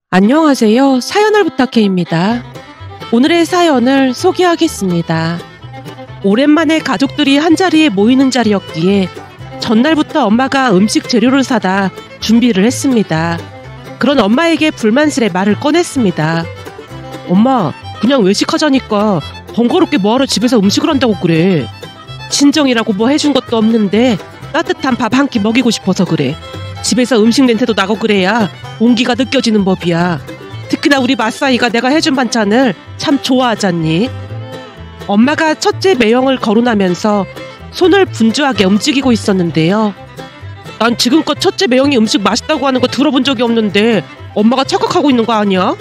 안녕하세요. 사연을 부탁해입니다. 오늘의 사연을 소개하겠습니다. 오랜만에 가족들이 한자리에 모이는 자리였기에 전날부터 엄마가 음식 재료를 사다 준비를 했습니다. 그런 엄마에게 불만스레 말을 꺼냈습니다. 엄마, 그냥 외식하자니까 번거롭게 뭐하러 집에서 음식을 한다고 그래. 친정이라고 뭐 해준 것도 없는데 따뜻한 밥 한 끼 먹이고 싶어서 그래. 집에서 음식 냄새도 나고 그래야 온기가 느껴지는 법이야. 특히나 우리 맞사이가 내가 해준 반찬을 참 좋아하잖니. 엄마가 첫째 매형을 거론하면서 손을 분주하게 움직이고 있었는데요. 난 지금껏 첫째 매형이 음식 맛있다고 하는 거 들어본 적이 없는데 엄마가 착각하고 있는 거 아니야?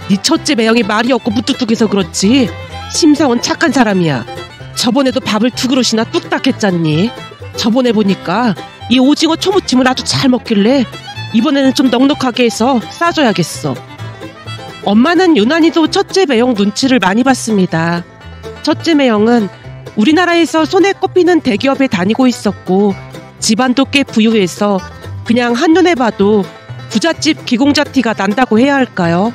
네 첫째 매형이 말이 없고 무뚝뚝해서 그렇지 심성은 착한 사람이야. 저번에도 밥을 2그릇이나 뚝딱 했잖니. 저번에 보니까 이 오징어 초무침을 아주 잘 먹길래 이번에는 좀 넉넉하게 해서 싸줘야겠어. 엄마는 유난히도 첫째 매형 눈치를 많이 봤습니다. 첫째 매형은 우리나라에서 손에 꼽히는 대기업에 다니고 있었고 집안도 꽤 부유해서 그냥 한눈에 봐도 부잣집 기공자 티가 난다고 해야 할까요?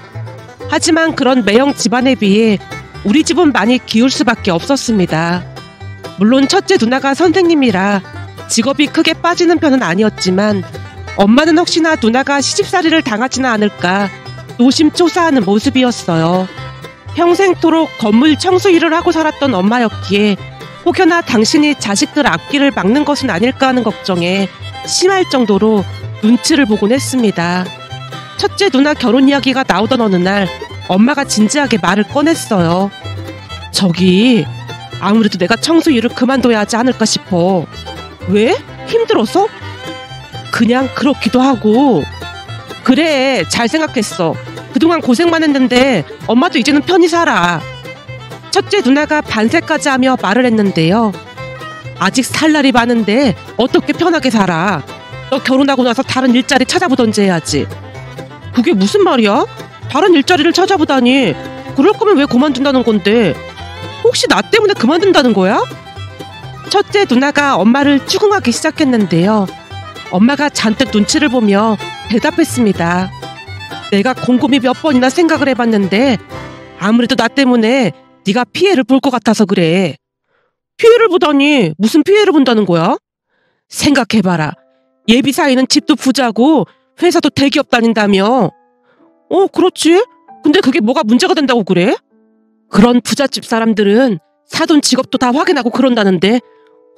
하지만 그런 매형 집안에 비해 우리 집은 많이 기울 수밖에 없었습니다. 물론 첫째 누나가 선생님이라 직업이 크게 빠지는 편은 아니었지만 엄마는 혹시나 누나가 시집살이를 당하지는 않을까 노심초사하는 모습이었어요. 평생토록 건물 청소 일을 하고 살았던 엄마였기에 혹여나 당신이 자식들 앞길을 막는 것은 아닐까 하는 걱정에 심할 정도로 눈치를 보곤 했습니다. 첫째 누나 결혼 이야기가 나오던 어느 날 엄마가 진지하게 말을 꺼냈어요. 저기 아무래도 내가 청소 일을 그만둬야 하지 않을까 싶어. 왜? 힘들어서? 그냥 그렇기도 하고. 그래, 잘 생각했어. 그동안 고생만 했는데 엄마도 이제는 편히 살아. 첫째 누나가 반세까지 하며 말을 했는데요. 아직 살 날이 많은데 어떻게 편하게 살아. 너 결혼하고 나서 다른 일자리 찾아보던지 해야지. 그게 무슨 말이야? 다른 일자리를 찾아보다니. 그럴 거면 왜 그만둔다는 건데. 혹시 나 때문에 그만둔다는 거야? 첫째 누나가 엄마를 추궁하기 시작했는데요. 엄마가 잔뜩 눈치를 보며 대답했습니다. 내가 곰곰이 몇 번이나 생각을 해봤는데 아무래도 나 때문에 네가 피해를 볼 것 같아서 그래. 피해를 보다니 무슨 피해를 본다는 거야? 생각해봐라. 예비 사이는 집도 부자고 회사도 대기업 다닌다며. 그렇지. 근데 그게 뭐가 문제가 된다고 그래? 그런 부잣집 사람들은 사돈 직업도 다 확인하고 그런다는데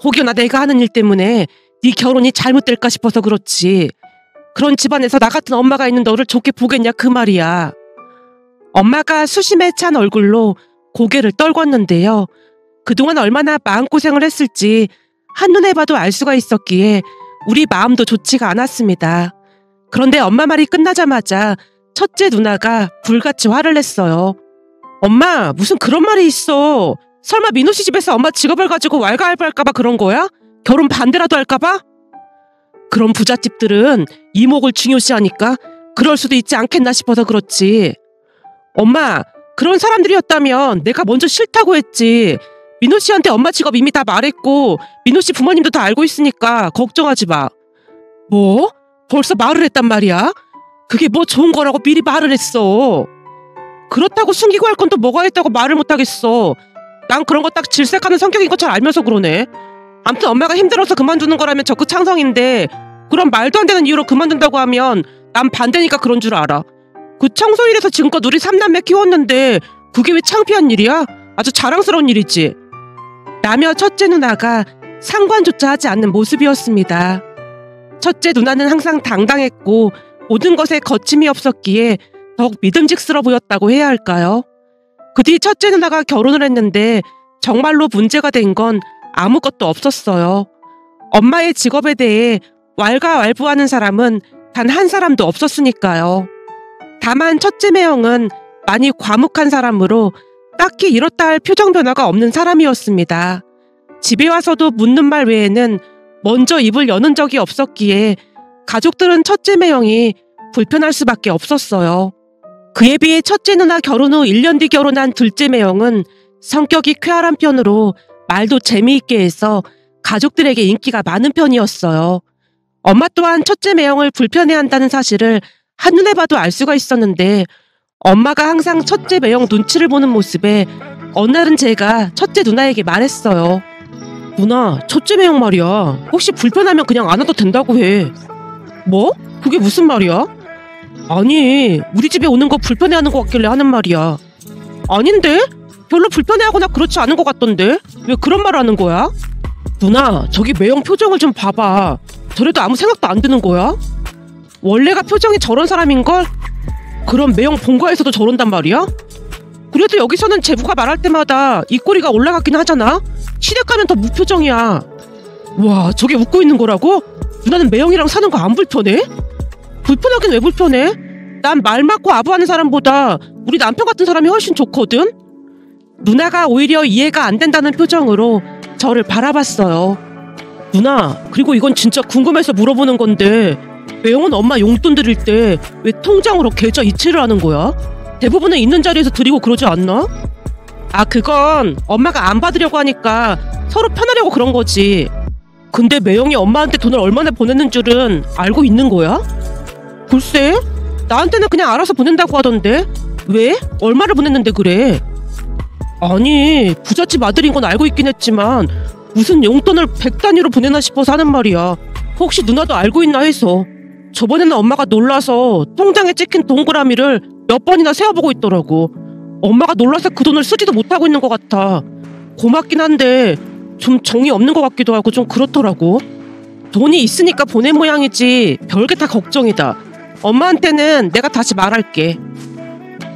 혹여나 내가 하는 일 때문에 네 결혼이 잘못될까 싶어서 그렇지. 그런 집안에서 나 같은 엄마가 있는 너를 좋게 보겠냐 그 말이야. 엄마가 수심에 찬 얼굴로 고개를 떨궜는데요. 그동안 얼마나 마음고생을 했을지 한눈에 봐도 알 수가 있었기에 우리 마음도 좋지가 않았습니다. 그런데 엄마 말이 끝나자마자 첫째 누나가 불같이 화를 냈어요. 엄마, 무슨 그런 말이 있어. 설마 민호 씨 집에서 엄마 직업을 가지고 왈가왈부할까봐 그런 거야? 결혼 반대라도 할까봐? 그런 부잣집들은 이목을 중요시하니까 그럴 수도 있지 않겠나 싶어서 그렇지. 엄마, 그런 사람들이었다면 내가 먼저 싫다고 했지. 민호 씨한테 엄마 직업 이미 다 말했고 민호 씨 부모님도 다 알고 있으니까 걱정하지 마. 뭐? 벌써 말을 했단 말이야? 그게 뭐 좋은 거라고 미리 말을 했어. 그렇다고 숨기고 할 건 또 뭐가 있다고 말을 못하겠어. 난 그런 거 딱 질색하는 성격인 거 잘 알면서 그러네. 암튼 엄마가 힘들어서 그만두는 거라면 적극 찬성인데 그런 말도 안 되는 이유로 그만둔다고 하면 난 반대니까 그런 줄 알아. 그 청소일에서 지금껏 우리 3남매 키웠는데 그게 왜 창피한 일이야? 아주 자랑스러운 일이지. 라며 첫째 누나가 상관조차 하지 않는 모습이었습니다. 첫째 누나는 항상 당당했고 모든 것에 거침이 없었기에 더욱 믿음직스러워 보였다고 해야 할까요? 그 뒤 첫째 누나가 결혼을 했는데 정말로 문제가 된 건 아무것도 없었어요. 엄마의 직업에 대해 왈가왈부하는 사람은 단 한 사람도 없었으니까요. 다만 첫째 매형은 많이 과묵한 사람으로 딱히 이렇다 할 표정 변화가 없는 사람이었습니다. 집에 와서도 묻는 말 외에는 먼저 입을 여는 적이 없었기에 가족들은 첫째 매형이 불편할 수밖에 없었어요. 그에 비해 첫째 누나 결혼 후 1년 뒤 결혼한 둘째 매형은 성격이 쾌활한 편으로 말도 재미있게 해서 가족들에게 인기가 많은 편이었어요. 엄마 또한 첫째 매형을 불편해한다는 사실을 한눈에 봐도 알 수가 있었는데 엄마가 항상 첫째 매형 눈치를 보는 모습에 어느 날은 제가 첫째 누나에게 말했어요. 누나, 첫째 매형 말이야. 혹시 불편하면 그냥 안 와도 된다고 해. 뭐? 그게 무슨 말이야? 아니, 우리 집에 오는 거 불편해하는 것 같길래 하는 말이야. 아닌데? 별로 불편해하거나 그렇지 않은 것 같던데? 왜 그런 말을 하는 거야? 누나, 저기 매형 표정을 좀 봐봐. 저래도 아무 생각도 안 드는 거야? 원래가 표정이 저런 사람인걸? 그럼 매형 본가에서도 저런단 말이야? 그래도 여기서는 제부가 말할 때마다 입꼬리가 올라가긴 하잖아? 시댁 가면 더 무표정이야. 와, 저게 웃고 있는 거라고? 누나는 매형이랑 사는 거 안 불편해? 불편하긴 왜 불편해? 난 말 많고 아부하는 사람보다 우리 남편 같은 사람이 훨씬 좋거든? 누나가 오히려 이해가 안 된다는 표정으로 저를 바라봤어요. 누나, 그리고 이건 진짜 궁금해서 물어보는 건데 매형은 엄마 용돈 드릴 때 왜 통장으로 계좌 이체를 하는 거야? 대부분은 있는 자리에서 드리고 그러지 않나? 아, 그건 엄마가 안 받으려고 하니까 서로 편하려고 그런 거지. 근데 매형이 엄마한테 돈을 얼마나 보내는 줄은 알고 있는 거야? 글쎄, 나한테는 그냥 알아서 보낸다고 하던데 왜? 얼마를 보냈는데 그래? 아니, 부잣집 아들인 건 알고 있긴 했지만 무슨 용돈을 100단위로 보내나 싶어서 하는 말이야. 혹시 누나도 알고 있나 해서. 저번에는 엄마가 놀라서 통장에 찍힌 동그라미를 몇 번이나 세어보고 있더라고. 엄마가 놀라서 그 돈을 쓰지도 못하고 있는 것 같아. 고맙긴 한데 좀 정이 없는 것 같기도 하고 좀 그렇더라고. 돈이 있으니까 보낸 모양이지 별게 다 걱정이다. 엄마한테는 내가 다시 말할게.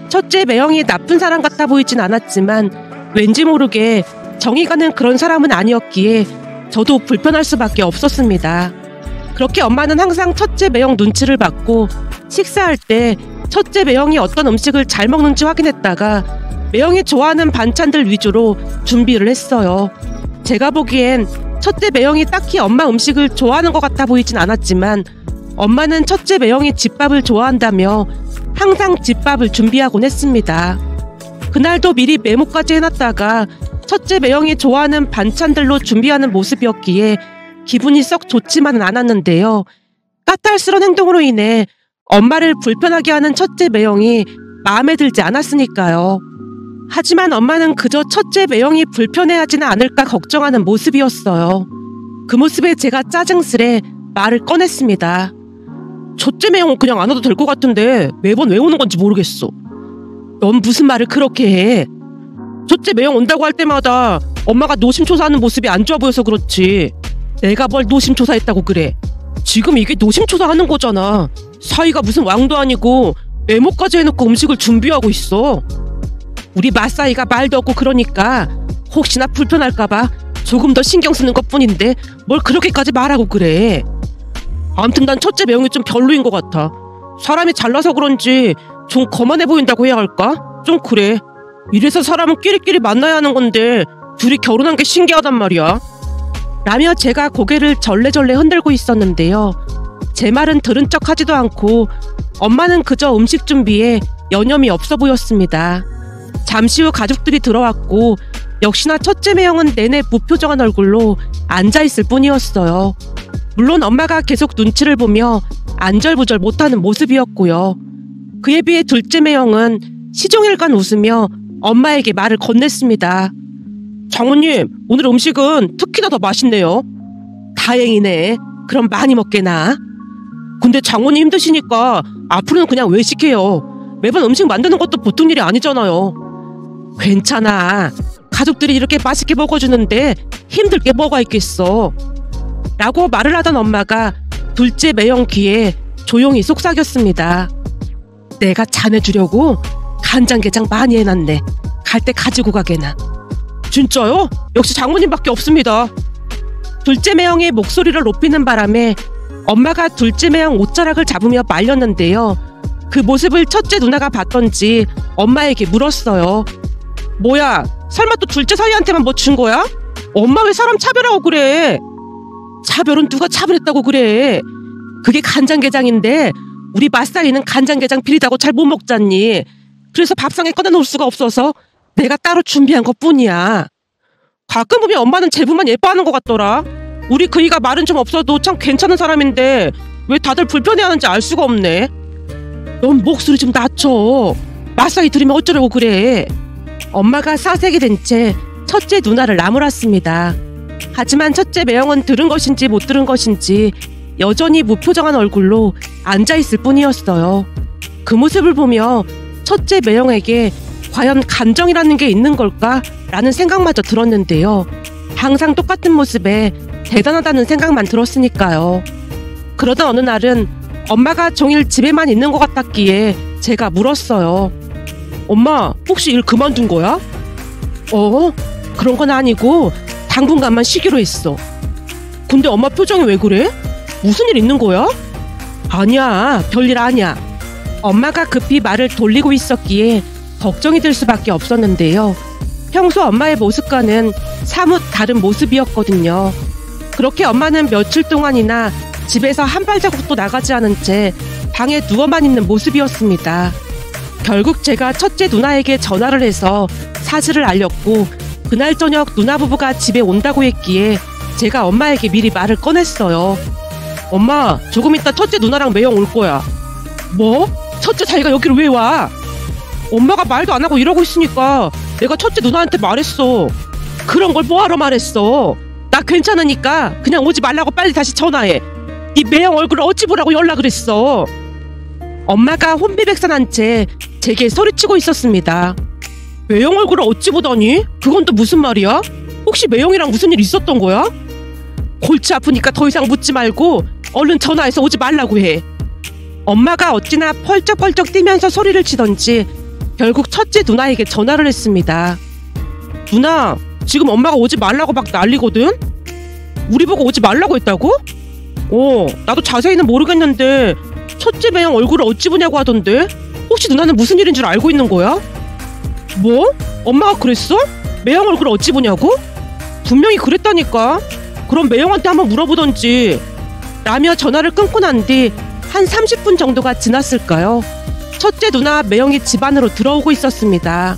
첫째 매형이 나쁜 사람 같아 보이진 않았지만 왠지 모르게 정이 가는 그런 사람은 아니었기에 저도 불편할 수밖에 없었습니다. 그렇게 엄마는 항상 첫째 매형 눈치를 받고 식사할 때 첫째 매형이 어떤 음식을 잘 먹는지 확인했다가 매형이 좋아하는 반찬들 위주로 준비를 했어요. 제가 보기엔 첫째 매형이 딱히 엄마 음식을 좋아하는 것 같아 보이진 않았지만 엄마는 첫째 매형이 집밥을 좋아한다며 항상 집밥을 준비하곤 했습니다. 그날도 미리 메모까지 해놨다가 첫째 매형이 좋아하는 반찬들로 준비하는 모습이었기에 기분이 썩 좋지만은 않았는데요. 까탈스러운 행동으로 인해 엄마를 불편하게 하는 첫째 매형이 마음에 들지 않았으니까요. 하지만 엄마는 그저 첫째 매형이 불편해하지는 않을까 걱정하는 모습이었어요. 그 모습에 제가 짜증스레 말을 꺼냈습니다. 첫째 매형은 그냥 안 와도 될 것 같은데 매번 왜 오는 건지 모르겠어. 넌 무슨 말을 그렇게 해? 첫째 매형 온다고 할 때마다 엄마가 노심초사하는 모습이 안 좋아 보여서 그렇지. 내가 뭘 노심초사했다고 그래. 지금 이게 노심초사하는 거잖아. 사위가 무슨 왕도 아니고 메모까지 해놓고 음식을 준비하고 있어. 우리 맞사이가 말도 없고 그러니까 혹시나 불편할까봐 조금 더 신경 쓰는 것뿐인데 뭘 그렇게까지 말하고 그래. 아무튼 난 첫째 매형이 좀 별로인 것 같아. 사람이 잘나서 그런지 좀 거만해 보인다고 해야 할까? 좀 그래. 이래서 사람은 끼리끼리 만나야 하는 건데 둘이 결혼한 게 신기하단 말이야. 라며 제가 고개를 절레절레 흔들고 있었는데요. 제 말은 들은 척 하지도 않고 엄마는 그저 음식 준비에 여념이 없어 보였습니다. 잠시 후 가족들이 들어왔고 역시나 첫째 매형은 내내 무표정한 얼굴로 앉아있을 뿐이었어요. 물론 엄마가 계속 눈치를 보며 안절부절 못하는 모습이었고요. 그에 비해 둘째 매형은 시종일관 웃으며 엄마에게 말을 건넸습니다. 장모님, 오늘 음식은 특히나 더 맛있네요. 다행이네. 그럼 많이 먹게나. 근데 장모님 힘드시니까 앞으로는 그냥 외식해요. 매번 음식 만드는 것도 보통 일이 아니잖아요. 괜찮아. 가족들이 이렇게 맛있게 먹어주는데 힘들 게 뭐가 있겠어. 라고 말을 하던 엄마가 둘째 매형 귀에 조용히 속삭였습니다. 내가 자네 주려고 간장게장 많이 해놨네. 갈 때 가지고 가게나. 진짜요? 역시 장모님밖에 없습니다. 둘째 매형의 목소리를 높이는 바람에 엄마가 둘째 매형 옷자락을 잡으며 말렸는데요. 그 모습을 첫째 누나가 봤던지 엄마에게 물었어요. 뭐야, 설마 또 둘째 사위한테만 뭐 준 거야? 엄마 왜 사람 차별하고 그래? 차별은 누가 차별했다고 그래? 그게 간장게장인데 우리 맞사이는 간장게장 비리다고 잘 못 먹잖니. 그래서 밥상에 꺼내놓을 수가 없어서 내가 따로 준비한 것뿐이야. 가끔 보면 엄마는 제부만 예뻐하는 것 같더라. 우리 그이가 말은 좀 없어도 참 괜찮은 사람인데 왜 다들 불편해하는지 알 수가 없네. 넌 목소리 좀 낮춰. 마사지 들으면 어쩌려고 그래. 엄마가 사색이 된 채 첫째 누나를 나무랐습니다. 하지만 첫째 매형은 들은 것인지 못 들은 것인지 여전히 무표정한 얼굴로 앉아있을 뿐이었어요. 그 모습을 보며 첫째 매형에게 과연 감정이라는 게 있는 걸까? 라는 생각마저 들었는데요. 항상 똑같은 모습에 대단하다는 생각만 들었으니까요. 그러던 어느 날은 엄마가 종일 집에만 있는 것 같았기에 제가 물었어요. 엄마, 혹시 일 그만둔 거야? 그런 건 아니고 당분간만 쉬기로 했어. 근데 엄마 표정이 왜 그래? 무슨 일 있는 거야? 아니야, 별일 아니야. 엄마가 급히 말을 돌리고 있었기에 걱정이 될 수밖에 없었는데요. 평소 엄마의 모습과는 사뭇 다른 모습이었거든요. 그렇게 엄마는 며칠 동안이나 집에서 한 발자국도 나가지 않은 채 방에 누워만 있는 모습이었습니다. 결국 제가 첫째 누나에게 전화를 해서 사실을 알렸고 그날 저녁 누나 부부가 집에 온다고 했기에 제가 엄마에게 미리 말을 꺼냈어요. 엄마, 조금 있다 첫째 누나랑 매형 올 거야. 뭐? 첫째 자기가 여기를 왜 와? 엄마가 말도 안 하고 이러고 있으니까 내가 첫째 누나한테 말했어. 그런 걸 뭐하러 말했어? 나 괜찮으니까 그냥 오지 말라고 빨리 다시 전화해. 네 매형 얼굴을 어찌 보라고 연락을 했어. 엄마가 혼비백산한 채 제게 소리치고 있었습니다. 매형 얼굴을 어찌 보다니? 그건 또 무슨 말이야? 혹시 매형이랑 무슨 일 있었던 거야? 골치 아프니까 더 이상 묻지 말고 얼른 전화해서 오지 말라고 해. 엄마가 어찌나 펄쩍펄쩍 뛰면서 소리를 치던지 결국 첫째 누나에게 전화를 했습니다. 누나, 지금 엄마가 오지 말라고 막 난리거든? 우리 보고 오지 말라고 했다고? 나도 자세히는 모르겠는데 첫째 매형 얼굴을 어찌 보냐고 하던데 혹시 누나는 무슨 일인 줄 알고 있는 거야? 뭐? 엄마가 그랬어? 매형 얼굴을 어찌 보냐고? 분명히 그랬다니까. 그럼 매형한테 한번 물어보던지. 라며 전화를 끊고 난 뒤 한 30분 정도가 지났을까요? 첫째 누나 매형이 집 안으로 들어오고 있었습니다.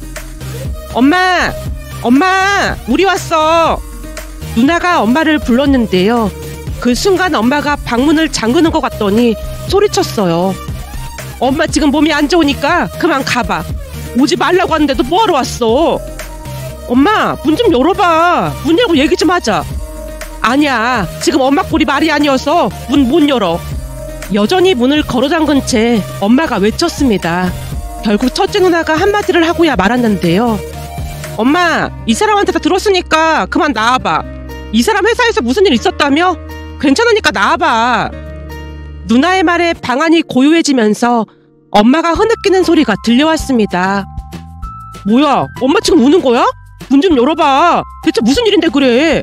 엄마! 우리 왔어! 누나가 엄마를 불렀는데요. 그 순간 엄마가 방문을 잠그는 것 같더니 소리쳤어요. 엄마 지금 몸이 안 좋으니까 그만 가봐. 오지 말라고 하는데도 뭐하러 왔어? 엄마, 문 좀 열어봐. 문 열고 얘기 좀 하자. 아니야, 지금 엄마 꼴이 말이 아니어서 문 못 열어. 여전히 문을 걸어 잠근 채 엄마가 외쳤습니다. 결국 첫째 누나가 한마디를 하고야 말았는데요. 엄마, 이 사람한테 다 들었으니까 그만 나와봐. 이 사람 회사에서 무슨 일 있었다며? 괜찮으니까 나와봐. 누나의 말에 방안이 고요해지면서 엄마가 흐느끼는 소리가 들려왔습니다. 뭐야, 엄마 지금 우는 거야? 문 좀 열어봐. 대체 무슨 일인데 그래?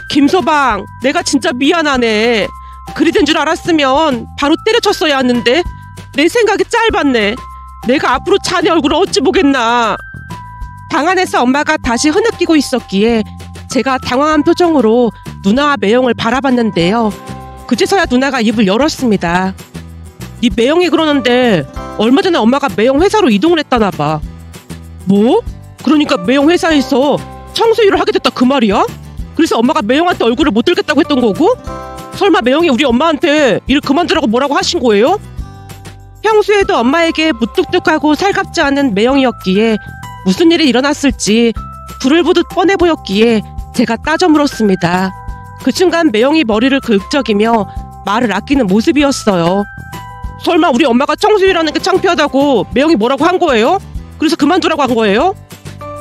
김서방, 내가 진짜 미안하네. 그리 된 줄 알았으면 바로 때려쳤어야 하는데 내 생각이 짧았네. 내가 앞으로 자네 얼굴을 어찌 보겠나. 방 안에서 엄마가 다시 흐느끼고 있었기에 제가 당황한 표정으로 누나와 매형을 바라봤는데요. 그제서야 누나가 입을 열었습니다. 네 매형이 그러는데 얼마 전에 엄마가 매형 회사로 이동을 했다나 봐. 뭐? 그러니까 매형 회사에서 청소 일을 하게 됐다 그 말이야? 그래서 엄마가 매형한테 얼굴을 못 들겠다고 했던 거고? 설마 매형이 우리 엄마한테 일 그만두라고 뭐라고 하신 거예요? 평소에도 엄마에게 무뚝뚝하고 살갑지 않은 매형이었기에 무슨 일이 일어났을지 불을 보듯 뻔해 보였기에 제가 따져 물었습니다. 그 순간 매형이 머리를 긁적이며 말을 아끼는 모습이었어요. 설마 우리 엄마가 청소일하는 게 창피하다고 매형이 뭐라고 한 거예요? 그래서 그만두라고 한 거예요?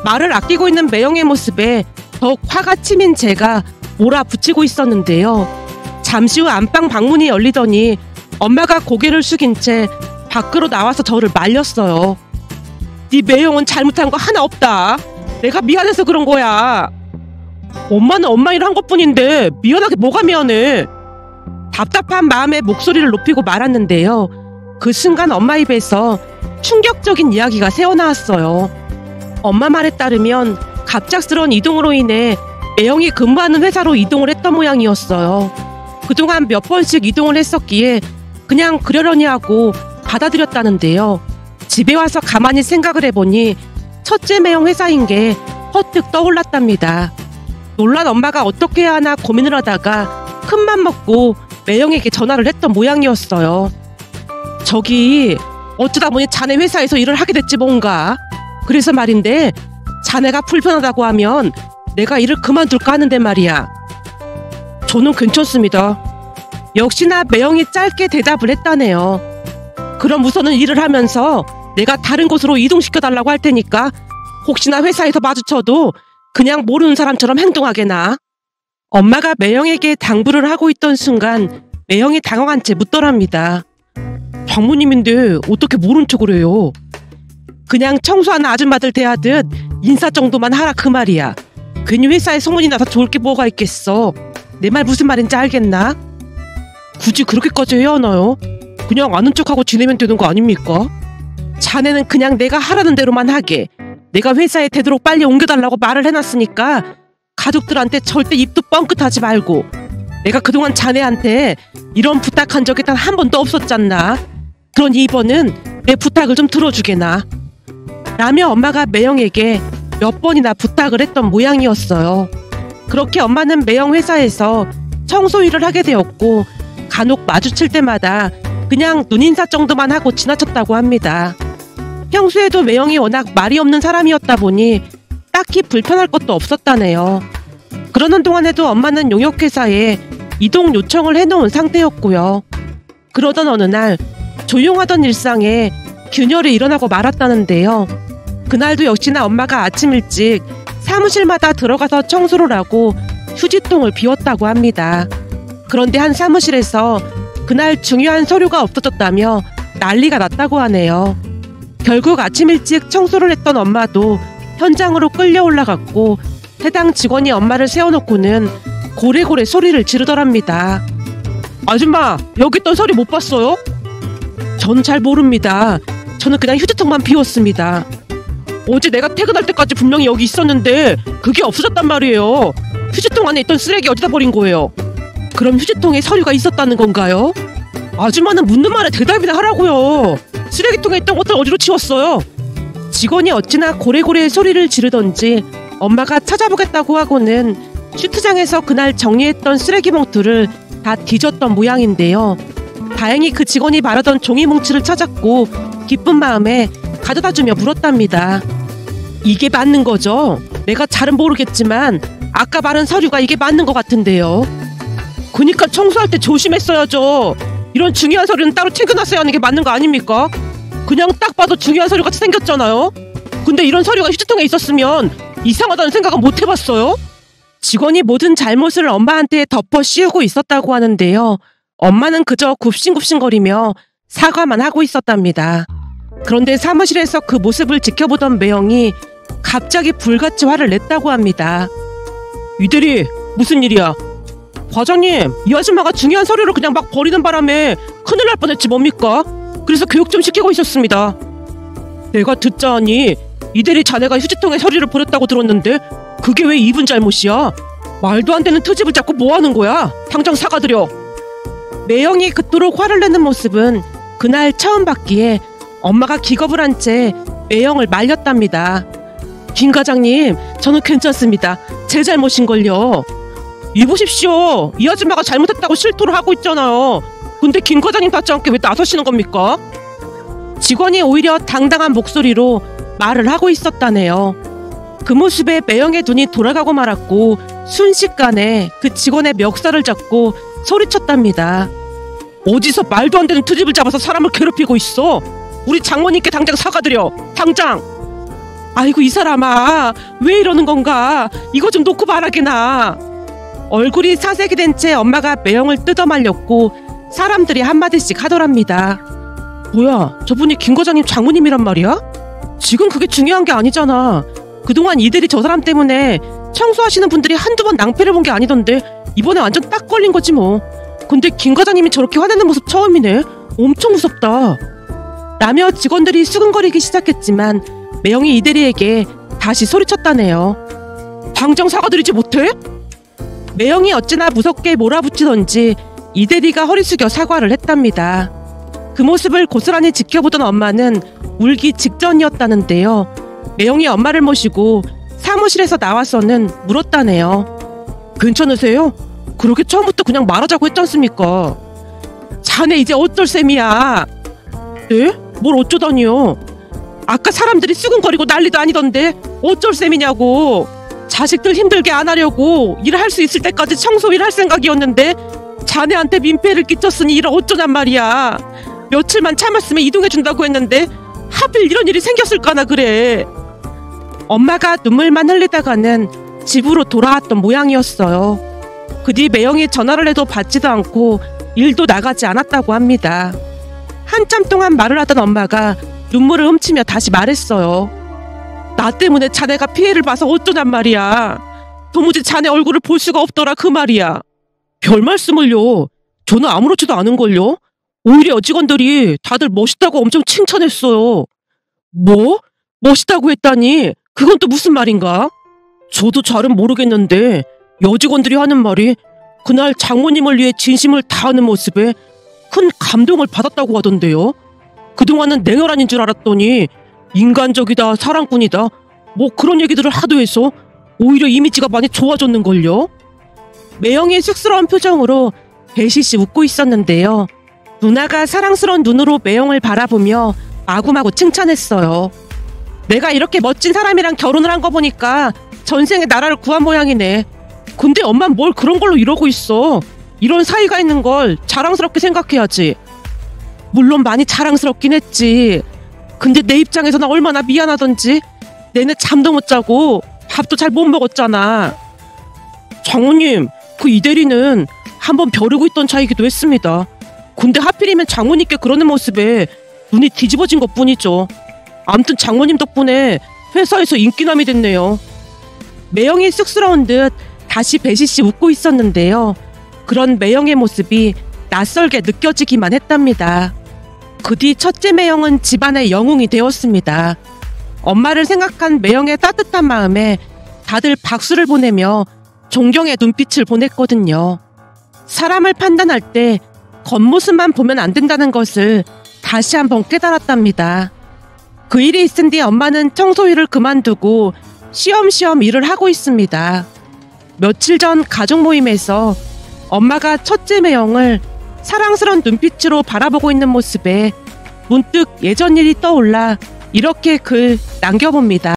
말을 아끼고 있는 매형의 모습에 더욱 화가 치민 제가 몰아붙이고 있었는데요. 잠시 후 안방 방문이 열리더니 엄마가 고개를 숙인 채 밖으로 나와서 저를 말렸어요. 네 매형은 잘못한 거 하나 없다. 내가 미안해서 그런 거야. 엄마는 엄마 일 한 것뿐인데 미안하게 뭐가 미안해. 답답한 마음에 목소리를 높이고 말았는데요. 그 순간 엄마 입에서 충격적인 이야기가 새어나왔어요. 엄마 말에 따르면 갑작스러운 이동으로 인해 매형이 근무하는 회사로 이동을 했던 모양이었어요. 그동안 몇 번씩 이동을 했었기에 그냥 그러려니 하고 받아들였다는데요. 집에 와서 가만히 생각을 해보니 첫째 매형 회사인 게 퍼뜩 떠올랐답니다. 놀란 엄마가 어떻게 해야 하나 고민을 하다가 큰맘 먹고 매형에게 전화를 했던 모양이었어요. 저기 어쩌다 보니 자네 회사에서 일을 하게 됐지 뭔가. 그래서 말인데 자네가 불편하다고 하면 내가 일을 그만둘까 하는데 말이야. 저는 괜찮습니다. 역시나 매형이 짧게 대답을 했다네요. 그럼 우선은 일을 하면서 내가 다른 곳으로 이동시켜달라고 할 테니까 혹시나 회사에서 마주쳐도 그냥 모르는 사람처럼 행동하게나. 엄마가 매형에게 당부를 하고 있던 순간 매형이 당황한 채 묻더랍니다. 장모님인데 어떻게 모른 척을 해요? 그냥 청소하는 아줌마들 대하듯 인사 정도만 하라 그 말이야. 괜히 회사에 소문이 나서 좋을 게 뭐가 있겠어. 내 말 무슨 말인지 알겠나? 굳이 그렇게까지 해야 하나요? 그냥 아는 척하고 지내면 되는 거 아닙니까? 자네는 그냥 내가 하라는 대로만 하게. 내가 회사에 되도록 빨리 옮겨달라고 말을 해놨으니까 가족들한테 절대 입도 뻥끗하지 말고. 내가 그동안 자네한테 이런 부탁한 적이 단 한 번도 없었잖나. 그러니 이번은 내 부탁을 좀 들어주게나. 라며 엄마가 매형에게 몇 번이나 부탁을 했던 모양이었어요. 그렇게 엄마는 매형 회사에서 청소 일을 하게 되었고 간혹 마주칠 때마다 그냥 눈인사 정도만 하고 지나쳤다고 합니다. 평소에도 매형이 워낙 말이 없는 사람이었다 보니 딱히 불편할 것도 없었다네요. 그러는 동안에도 엄마는 용역회사에 이동 요청을 해놓은 상태였고요. 그러던 어느 날 조용하던 일상에 균열이 일어나고 말았다는데요. 그날도 역시나 엄마가 아침 일찍 사무실마다 들어가서 청소를 하고 휴지통을 비웠다고 합니다. 그런데 한 사무실에서 그날 중요한 서류가 없어졌다며 난리가 났다고 하네요. 결국 아침 일찍 청소를 했던 엄마도 현장으로 끌려 올라갔고 해당 직원이 엄마를 세워놓고는 고래고래 소리를 지르더랍니다. 아줌마, 여기 있던 서류 못 봤어요? 저는 잘 모릅니다. 저는 그냥 휴지통만 비웠습니다. 어제 내가 퇴근할 때까지 분명히 여기 있었는데 그게 없어졌단 말이에요. 휴지통 안에 있던 쓰레기 어디다 버린 거예요? 그럼 휴지통에 서류가 있었다는 건가요? 아줌마는 묻는 말에 대답이나 하라고요. 쓰레기통에 있던 것들 어디로 치웠어요? 직원이 어찌나 고래고래 소리를 지르던지 엄마가 찾아보겠다고 하고는 슈트장에서 그날 정리했던 쓰레기 봉투를 다 뒤졌던 모양인데요. 다행히 그 직원이 말하던 종이 뭉치를 찾았고 기쁜 마음에 가져다주며 물었답니다. 이게 맞는 거죠? 내가 잘은 모르겠지만 아까 말한 서류가 이게 맞는 것 같은데요. 그니까 청소할 때 조심했어야죠. 이런 중요한 서류는 따로 챙겨놨어야 하는 게 맞는 거 아닙니까? 그냥 딱 봐도 중요한 서류 같이 생겼잖아요. 근데 이런 서류가 휴지통에 있었으면 이상하다는 생각은 못 해봤어요? 직원이 모든 잘못을 엄마한테 덮어 씌우고 있었다고 하는데요. 엄마는 그저 굽신굽신거리며 사과만 하고 있었답니다. 그런데 사무실에서 그 모습을 지켜보던 매형이 갑자기 불같이 화를 냈다고 합니다. 이대리, 무슨 일이야? 과장님, 이 아줌마가 중요한 서류를 그냥 막 버리는 바람에 큰일 날 뻔했지 뭡니까? 그래서 교육 좀 시키고 있었습니다. 내가 듣자 하니 이대리 자네가 휴지통에 서류를 버렸다고 들었는데 그게 왜 이분 잘못이야? 말도 안 되는 트집을 잡고 뭐 하는 거야? 당장 사과드려. 매형이 그토록 화를 내는 모습은 그날 처음 봤기에 엄마가 기겁을 한 채 매형을 말렸답니다. 김 과장님, 저는 괜찮습니다. 제 잘못인걸요. 이보십시오. 이 아줌마가 잘못했다고 실토를 하고 있잖아요. 근데 김 과장님 받지 않게 왜 나서시는 겁니까? 직원이 오히려 당당한 목소리로 말을 하고 있었다네요. 그 모습에 매형의 눈이 돌아가고 말았고 순식간에 그 직원의 멱살을 잡고 소리쳤답니다. 어디서 말도 안 되는 트집을 잡아서 사람을 괴롭히고 있어? 우리 장모님께 당장 사과드려. 당장. 아이고 이 사람아, 왜 이러는 건가? 이거 좀 놓고 말하게나. 얼굴이 사색이 된 채 엄마가 매형을 뜯어말렸고 사람들이 한마디씩 하더랍니다. 뭐야, 저분이 김 과장님 장모님이란 말이야? 지금 그게 중요한 게 아니잖아. 그동안 이들이 저 사람 때문에 청소하시는 분들이 한두 번 낭패를 본 게 아니던데 이번에 완전 딱 걸린 거지 뭐. 근데 김 과장님이 저렇게 화내는 모습 처음이네. 엄청 무섭다. 라며 직원들이 수근거리기 시작했지만 매형이 이대리에게 다시 소리쳤다네요. 당장 사과드리지 못해? 매형이 어찌나 무섭게 몰아붙이던지 이대리가 허리 숙여 사과를 했답니다. 그 모습을 고스란히 지켜보던 엄마는 울기 직전이었다는데요. 매형이 엄마를 모시고 사무실에서 나와서는 물었다네요. 괜찮으세요? 그렇게 처음부터 그냥 말하자고 했지 않습니까? 자네 이제 어쩔 셈이야? 네? 뭘 어쩌다니요? 아까 사람들이 수근거리고 난리도 아니던데 어쩔 셈이냐고. 자식들 힘들게 안 하려고 일할 수 있을 때까지 청소일 할 생각이었는데 자네한테 민폐를 끼쳤으니 이를 어쩌냔 말이야. 며칠만 참았으면 이동해준다고 했는데 하필 이런 일이 생겼을까나 그래. 엄마가 눈물만 흘리다가는 집으로 돌아왔던 모양이었어요. 그 뒤 매형이 전화를 해도 받지도 않고 일도 나가지 않았다고 합니다. 한참 동안 말을 하던 엄마가 눈물을 훔치며 다시 말했어요. 나 때문에 자네가 피해를 봐서 어쩌냔 말이야. 도무지 자네 얼굴을 볼 수가 없더라 그 말이야. 별 말씀을요. 저는 아무렇지도 않은걸요. 오히려 직원들이 다들 멋있다고 엄청 칭찬했어요. 뭐? 멋있다고 했다니? 그건 또 무슨 말인가? 저도 잘은 모르겠는데 여직원들이 하는 말이 그날 장모님을 위해 진심을 다하는 모습에 큰 감동을 받았다고 하던데요. 그동안은 냉혈한인 줄 알았더니 인간적이다, 사랑꾼이다, 뭐 그런 얘기들을 하도 해서 오히려 이미지가 많이 좋아졌는걸요. 매형이 쑥스러운 표정으로 배시시 웃고 있었는데요. 누나가 사랑스러운 눈으로 매형을 바라보며 마구마구 칭찬했어요. 내가 이렇게 멋진 사람이랑 결혼을 한 거 보니까 전생에 나라를 구한 모양이네. 근데 엄만 뭘 그런 걸로 이러고 있어. 이런 사이가 있는 걸 자랑스럽게 생각해야지. 물론 많이 자랑스럽긴 했지. 근데 내 입장에서는 얼마나 미안하던지. 내내 잠도 못 자고 밥도 잘 못 먹었잖아. 장모님, 그 이대리는 한번 벼르고 있던 차이기도 했습니다. 근데 하필이면 장모님께 그러는 모습에 눈이 뒤집어진 것뿐이죠. 암튼 장모님 덕분에 회사에서 인기남이 됐네요. 매형이 쑥스러운 듯 다시 배시씨 웃고 있었는데요. 그런 매형의 모습이 낯설게 느껴지기만 했답니다. 그 뒤 첫째 매형은 집안의 영웅이 되었습니다. 엄마를 생각한 매형의 따뜻한 마음에 다들 박수를 보내며 존경의 눈빛을 보냈거든요. 사람을 판단할 때 겉모습만 보면 안 된다는 것을 다시 한번 깨달았답니다. 그 일이 있은 뒤 엄마는 청소일을 그만두고 쉬엄쉬엄 일을 하고 있습니다. 며칠 전 가족 모임에서 엄마가 첫째 매형을 사랑스러운 눈빛으로 바라보고 있는 모습에 문득 예전 일이 떠올라 이렇게 글 남겨봅니다.